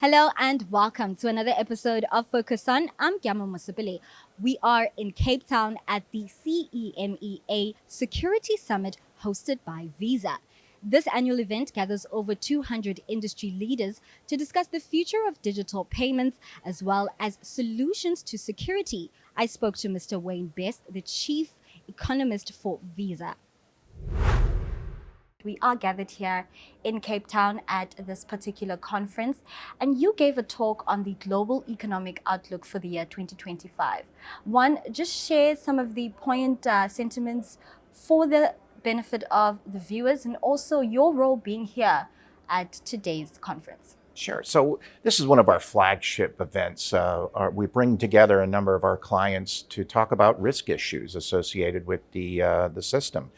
Hello and welcome to another episode of Focus On. I'm Gyama Musipili. We are in Cape Town at the CEMEA Security Summit hosted by Visa. This annual event gathers over 200 industry leaders to discuss the future of digital payments as well as solutions to security. I spoke to Mr. Wayne Best, the chief economist for Visa. We are gathered here in Cape Town at this particular conference, and you gave a talk on the global economic outlook for the year 2025. One, just share some of the point sentiments for the benefit of the viewers and also your role being here at today's conference. Sure. So this is one of our flagship events. We bring together a number of our clients to talk about risk issues associated with the system,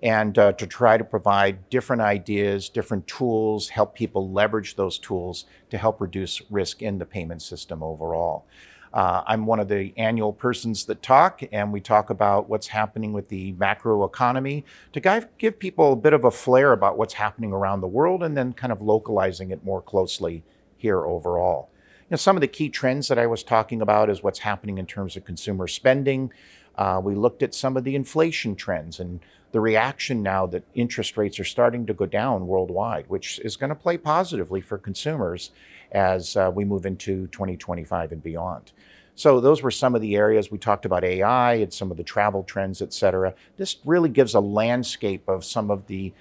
and to try to provide different ideas, different tools, help people leverage those tools to help reduce risk in the payment system overall. I'm one of the annual persons that talk, and we talk about what's happening with the macro economy to give people a bit of a flair about what's happening around the world and then kind of localizing it more closely here overall. Some of the key trends that I was talking about is what's happening in terms of consumer spending. We looked at some of the inflation trends and the reaction now that interest rates are starting to go down worldwide, which is going to play positively for consumers as we move into 2025 and beyond. So those were some of the areas. We talked about AI and some of the travel trends, et cetera. This really gives a landscape of some of the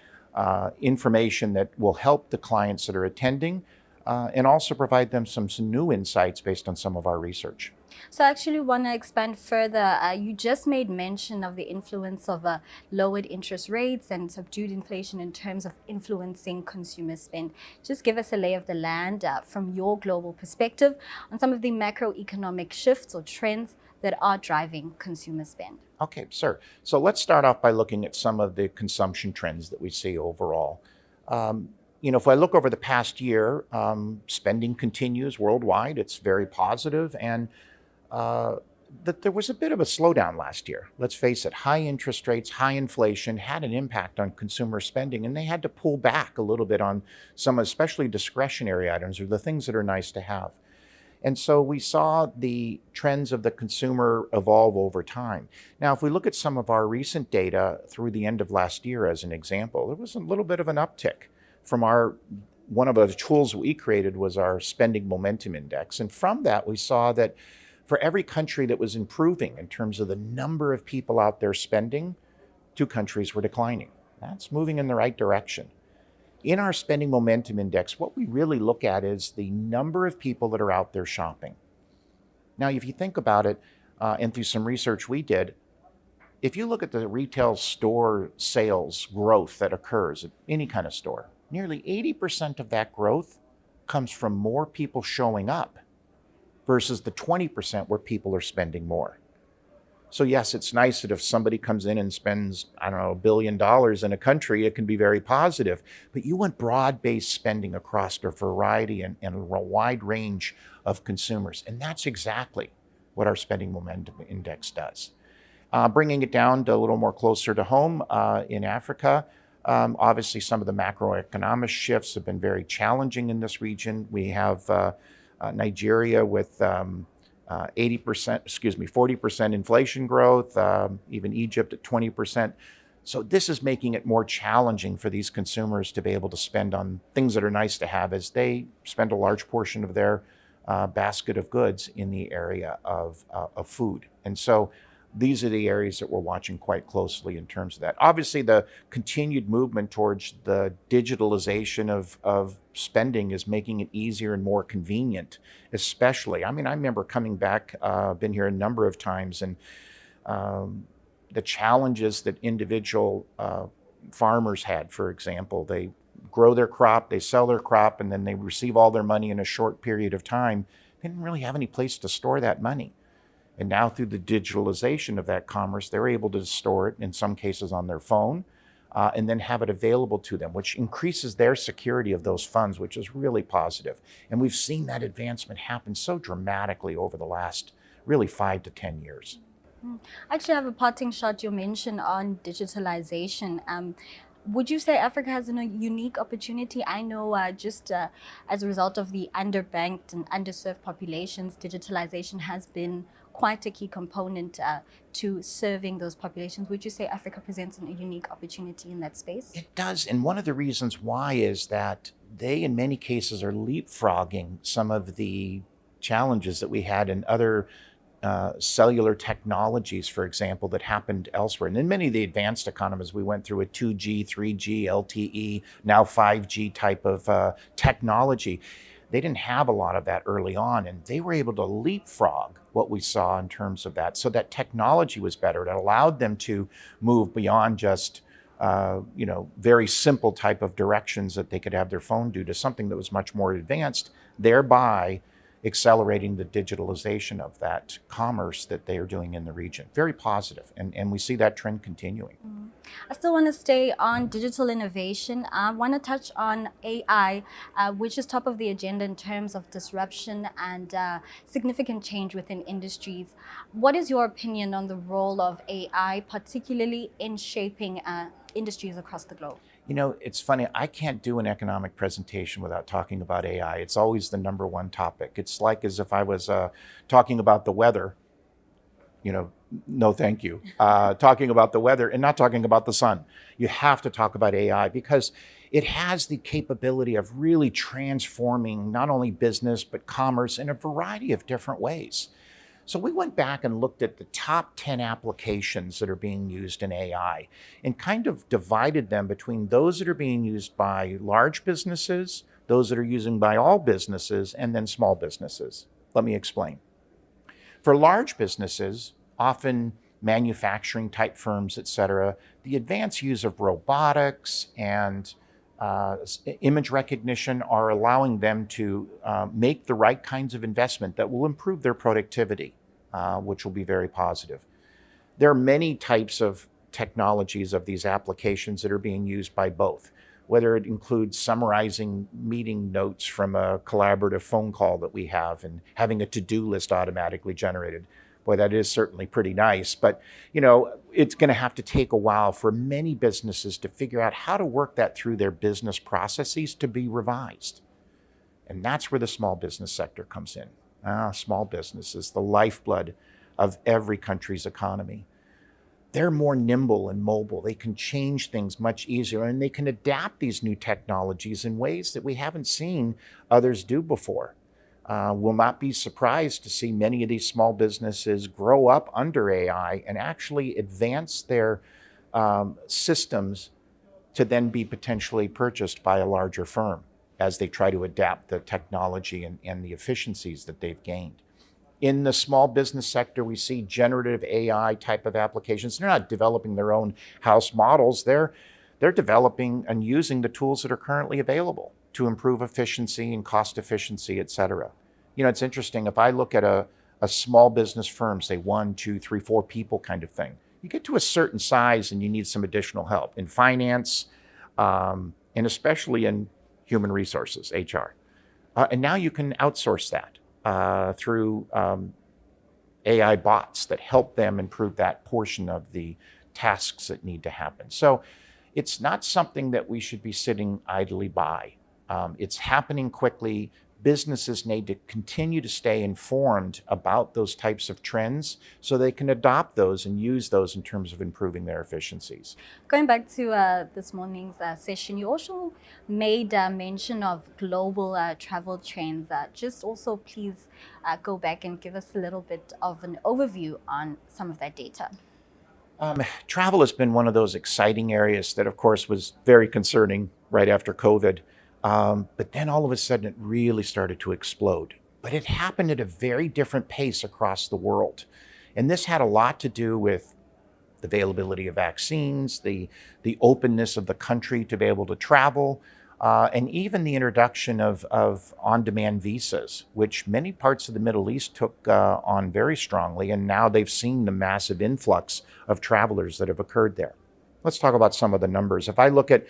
information that will help the clients that are attending and also provide them some new insights based on some of our research. So I actually want to expand further. You just made mention of the influence of lowered interest rates and subdued inflation in terms of influencing consumer spend. Just give us a lay of the land from your global perspective on some of the macroeconomic shifts or trends that are driving consumer spend. Okay, sure. So let's start off by looking at some of the consumption trends that we see overall. If I look over the past year, spending continues worldwide. It's very positive, and that there was a bit of a slowdown last year. Let's face it, high interest rates, high inflation had an impact on consumer spending, and they had to pull back a little bit on some especially discretionary items or the things that are nice to have. And so we saw the trends of the consumer evolve over time. Now, if we look at some of our recent data through the end of last year as an example, there was a little bit of an uptick from one of the tools we created was our spending momentum index. And from that, we saw that for every country that was improving in terms of the number of people out there spending, two countries were declining. That's moving in the right direction. In our spending momentum index, what we really look at is the number of people that are out there shopping. Now, if you think about it, and through some research we did, if you look at the retail store sales growth that occurs at any kind of store, nearly 80% of that growth comes from more people showing up versus the 20% where people are spending more. So yes, it's nice that if somebody comes in and spends, $1 billion in a country, it can be very positive. But you want broad-based spending across a variety and a wide range of consumers. And that's exactly what our spending momentum index does. Bringing it down to a little more closer to home in Africa, obviously some of the macroeconomic shifts have been very challenging in this region. We have Nigeria with 40% inflation growth, even Egypt at 20%. So this is making it more challenging for these consumers to be able to spend on things that are nice to have as they spend a large portion of their basket of goods in the area of food. And so these are the areas that we're watching quite closely in terms of that. Obviously, the continued movement towards the digitalization of spending is making it easier and more convenient, especially. I remember coming back, been here a number of times, and the challenges that individual farmers had, for example. They grow their crop, they sell their crop, and then they receive all their money in a short period of time. They didn't really have any place to store that money. And now through the digitalization of that commerce, they're able to store it, in some cases on their phone, and then have it available to them, which increases their security of those funds, which is really positive. And we've seen that advancement happen so dramatically over the last really 5 to 10 years. I actually have a parting shot you mentioned on digitalization. Would you say Africa has a unique opportunity? I know just as a result of the underbanked and underserved populations, digitalization has been quite a key component to serving those populations. Would you say Africa presents a unique opportunity in that space? It does. And one of the reasons why is that they, in many cases, are leapfrogging some of the challenges that we had in other cellular technologies, for example, that happened elsewhere. And in many of the advanced economies, we went through a 2G, 3G, LTE, now 5G type of technology. They didn't have a lot of that early on, and they were able to leapfrog what we saw in terms of that. So that technology was better. It allowed them to move beyond just very simple type of directions that they could have their phone do to something that was much more advanced, thereby accelerating the digitalization of that commerce that they are doing in the region. Very positive, and we see that trend continuing. I still want to stay on digital innovation. I want to touch on AI, which is top of the agenda in terms of disruption and significant change within industries. What is your opinion on the role of AI, particularly in shaping industries across the globe? You know, it's funny, I can't do an economic presentation without talking about AI. It's always the number one topic. It's like as if I was talking about the weather, no thank you. Talking about the weather and not talking about the sun. You have to talk about AI because it has the capability of really transforming not only business, but commerce in a variety of different ways. So we went back and looked at the top 10 applications that are being used in AI and kind of divided them between those that are being used by large businesses, those that are used by all businesses, and then small businesses. Let me explain. For large businesses, often manufacturing type firms, et cetera, the advanced use of robotics and image recognition are allowing them to make the right kinds of investment that will improve their productivity, which will be very positive. There are many types of technologies of these applications that are being used by both, whether it includes summarizing meeting notes from a collaborative phone call that we have and having a to-do list automatically generated. Boy, that is certainly pretty nice, but it's going to have to take a while for many businesses to figure out how to work that through their business processes to be revised. And that's where the small business sector comes in. Small business is the lifeblood of every country's economy. They're more nimble and mobile. They can change things much easier, and they can adapt these new technologies in ways that we haven't seen others do before. Will not be surprised to see many of these small businesses grow up under AI and actually advance their systems to then be potentially purchased by a larger firm as they try to adapt the technology and the efficiencies that they've gained. In the small business sector, we see generative AI type of applications. They're not developing their own house models. They're developing and using the tools that are currently available to improve efficiency and cost efficiency, et cetera. It's interesting. If I look at a small business firm, say 1, 2, 3, 4 people kind of thing, you get to a certain size and you need some additional help in finance, and especially in human resources, HR. And now you can outsource that through AI bots that help them improve that portion of the tasks that need to happen. So it's not something that we should be sitting idly by. It's happening quickly. Businesses need to continue to stay informed about those types of trends so they can adopt those and use those in terms of improving their efficiencies. Going back to this morning's session, you also made mention of global travel trends. Just also please go back and give us a little bit of an overview on some of that data. Travel has been one of those exciting areas that, of course, was very concerning right after COVID. But then all of a sudden it really started to explode. But it happened at a very different pace across the world. And this had a lot to do with the availability of vaccines, the openness of the country to be able to travel, and even the introduction of on-demand visas, which many parts of the Middle East took on very strongly. And now they've seen the massive influx of travelers that have occurred there. Let's talk about some of the numbers. If I look at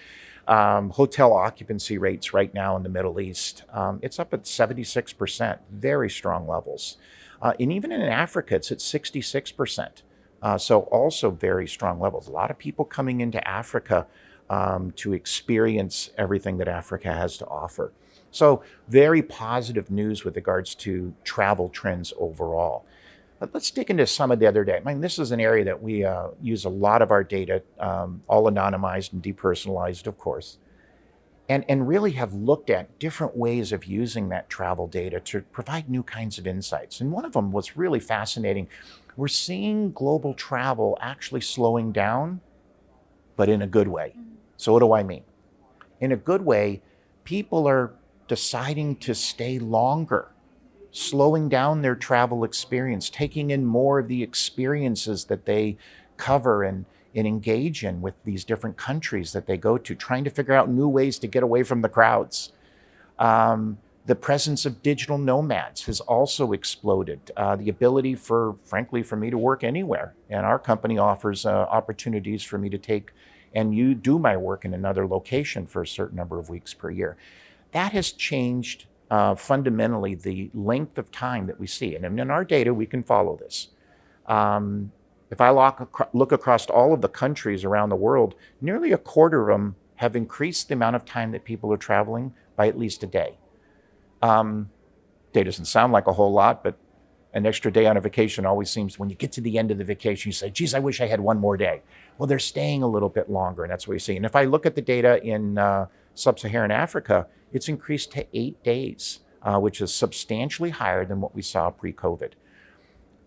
hotel occupancy rates right now in the Middle East, it's up at 76%, very strong levels. And even in Africa, it's at 66%. So also very strong levels. A lot of people coming into Africa to experience everything that Africa has to offer. So, very positive news with regards to travel trends overall. But let's dig into some of the other data. I mean, this is an area that we use a lot of our data, all anonymized and depersonalized, of course, and really have looked at different ways of using that travel data to provide new kinds of insights. And one of them was really fascinating. We're seeing global travel actually slowing down, but in a good way. So, what do I mean? In a good way, people are deciding to stay longer, slowing down their travel experience, taking in more of the experiences that they cover and engage in with these different countries that they go to, trying to figure out new ways to get away from the crowds. The presence of digital nomads has also exploded. The ability frankly, for me to work anywhere. And our company offers opportunities for me to take and you do my work in another location for a certain number of weeks per year. That has changed fundamentally the length of time that we see. And in our data, we can follow this. If I look across all of the countries around the world, nearly a quarter of them have increased the amount of time that people are traveling by at least a day. Day doesn't sound like a whole lot, but an extra day on a vacation always seems, when you get to the end of the vacation, you say, geez, I wish I had one more day. Well, they're staying a little bit longer, and that's what you see. And if I look at the data in sub-Saharan Africa, it's increased to 8 days, which is substantially higher than what we saw pre-COVID.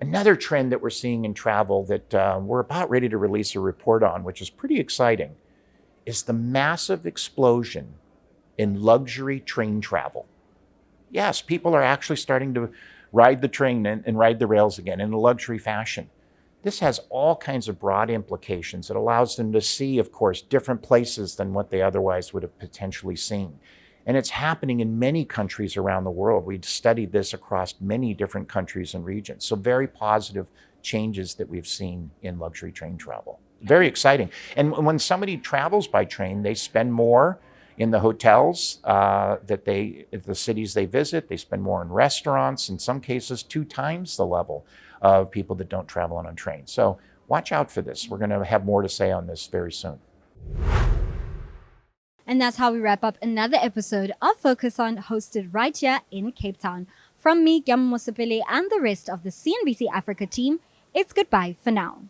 Another trend that we're seeing in travel that we're about ready to release a report on, which is pretty exciting, is the massive explosion in luxury train travel. Yes, people are actually starting to ride the train and ride the rails again in a luxury fashion. This has all kinds of broad implications. It allows them to see, of course, different places than what they otherwise would have potentially seen. And it's happening in many countries around the world. We've studied this across many different countries and regions. So very positive changes that we've seen in luxury train travel. Very exciting. And when somebody travels by train, they spend more in the hotels the cities they visit. They spend more in restaurants, in some cases 2 times the level of people that don't travel on a train. So watch out for this. We're going to have more to say on this very soon. And that's how we wrap up another episode of Focus On, hosted right here in Cape Town. From me, Gyama Mosipele, and the rest of the CNBC Africa team, it's goodbye for now.